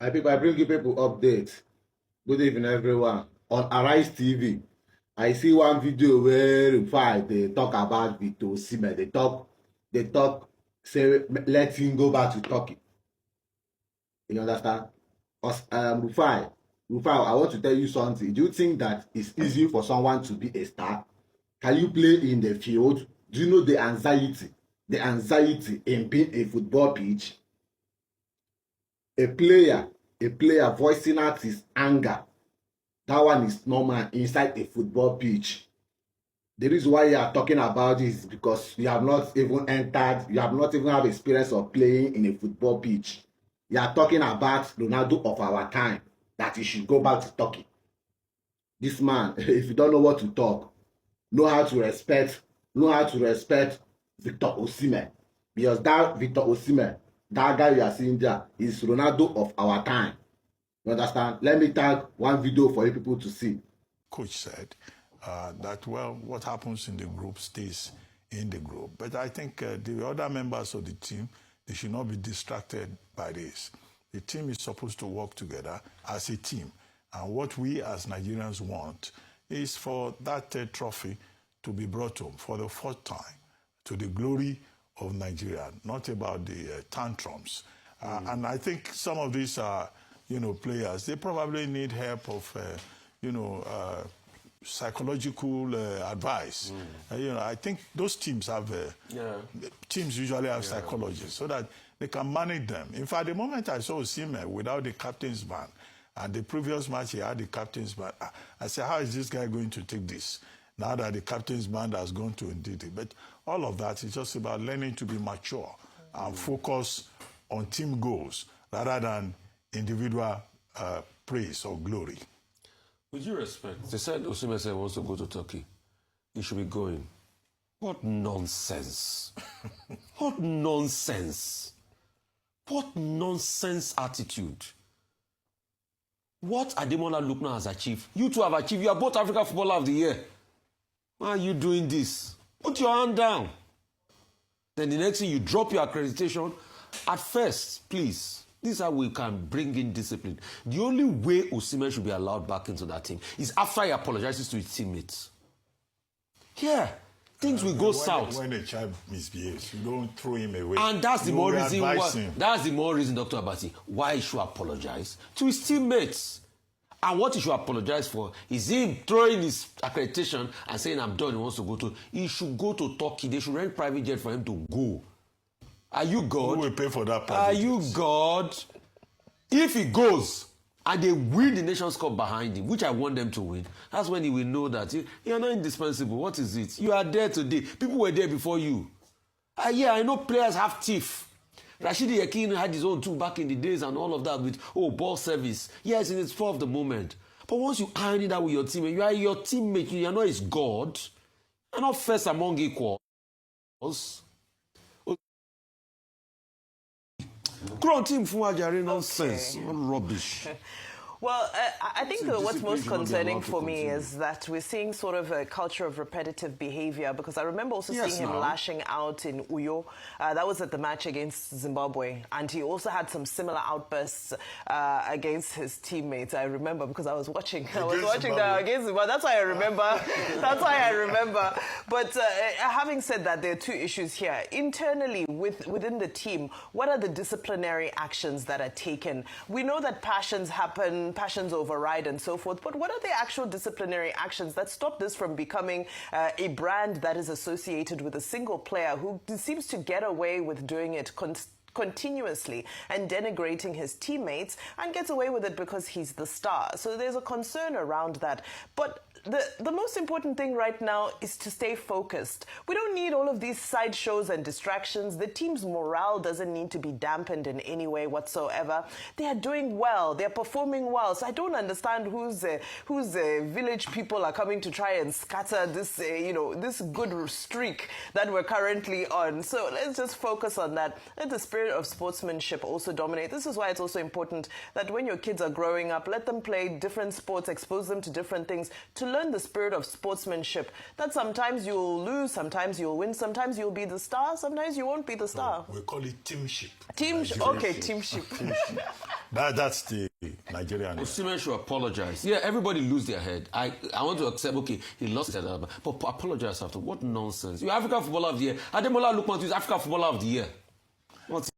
I bring you people updates. Good evening, everyone. On Arise TV, I see one video where Rufai they talk about Victor Osimhen. They talk, say let him go back to Turkey. You understand? Rufai, I want to tell you something. Do you think that it's easy for someone to be a star? Can you play in the field? Do you know the anxiety? The anxiety in being a football pitch? A player voicing out his anger, that one is normal inside a football pitch. The reason why you are talking about this is because you have not even have experience of playing in a football pitch. You are talking about Ronaldo of our time, that he should go back to Turkey. This man, if you don't know what to talk, know how to respect Victor Osimhen. Because that Victor Osimhen, that guy you are seeing there, is Ronaldo of our time. You understand? Let me tag one video for you people to see. Coach said that, well, what happens in the group stays in the group. But I think the other members of the team, they should not be distracted by this. The team is supposed to work together as a team. And what we as Nigerians want is for that trophy to be brought home for the fourth time, to the glory of Nigeria, not about the tantrums. And I think some of these players, they probably need help of, psychological advice. I think those teams have, teams usually have psychologists so that they can manage them. In fact, the moment I saw Osimhen without the captain's band, and the previous match he had the captain's band, I said, how is this guy going to take this? Now that the captain's band has gone to indeed. But all of that is just about learning to be mature and focus on team goals rather than individual praise or glory. With due respect, they said Osimhen said wants to go to Turkey. He should be going. What nonsense. What nonsense. What nonsense attitude. What Ademola Lookman has achieved. You two have achieved. You are both African Footballer of the Year. Why are you doing this? Put your hand down. Then the next thing, you drop your accreditation. At first, please, this is how we can bring in discipline. The only way Osimhen should be allowed back into that team is after he apologizes to his teammates. Yeah, things will go south. When a child misbehaves, you don't throw him away. And that's the more reason why. That's the more reason, Dr. Abati, why he should apologize to his teammates. And what he should apologize for is him throwing his accreditation and saying, I'm done, he wants to go to. He should go to Turkey. They should rent private jet for him to go. Are you God? Who will pay for that private Are you God? If he goes and they win the Nations Cup behind him, which I want them to win, that's when he will know that you're not indispensable. What is it? You are there today. People were there before you. Yeah, I know players have teeth. Rashidi Yekini had his own too back in the days and all of that with, ball service. Yes, in its spur of the moment. But once you iron it out with your teammate, you are your teammate. You are not his God. You are not first among equals. Grown team Fuajari nonsense. Okay. Rubbish. Well, I think what's most concerning for me is that we're seeing sort of a culture of repetitive behavior, because I remember also seeing him lashing out in Uyo. That was at the match against Zimbabwe. And he also had some similar outbursts against his teammates. I remember because I was watching that against Zimbabwe. That's why I remember. That's why I remember. But having said that, there are two issues here. Internally, within the team, what are the disciplinary actions that are taken? We know that passions happen, passions override and so forth, but what are the actual disciplinary actions that stop this from becoming a brand that is associated with a single player who seems to get away with doing it continuously and denigrating his teammates, and gets away with it because he's the star? So there's a concern around that. But the most important thing right now is to stay focused. We don't need all of these sideshows and distractions. The team's morale doesn't need to be dampened in any way whatsoever. They are doing well. They're performing well. So I don't understand whose village people are coming to try and scatter this, this good streak that we're currently on. So let's just focus on that. Let the spirit of sportsmanship also dominate. This is why it's also important that when your kids are growing up, let them play different sports, expose them to different things, to learn the spirit of sportsmanship, that sometimes you'll lose, sometimes you'll win, sometimes you'll be the star, sometimes you won't be the star. We call it teamship. Okay, teamship. That's the Nigerian. Osimhen should apologize. Yeah, everybody lose their head. I want to accept, okay, he lost his head, but apologize after. What nonsense. You're African Footballer of the Year. Ademola Lookman is African Footballer of the Year. What's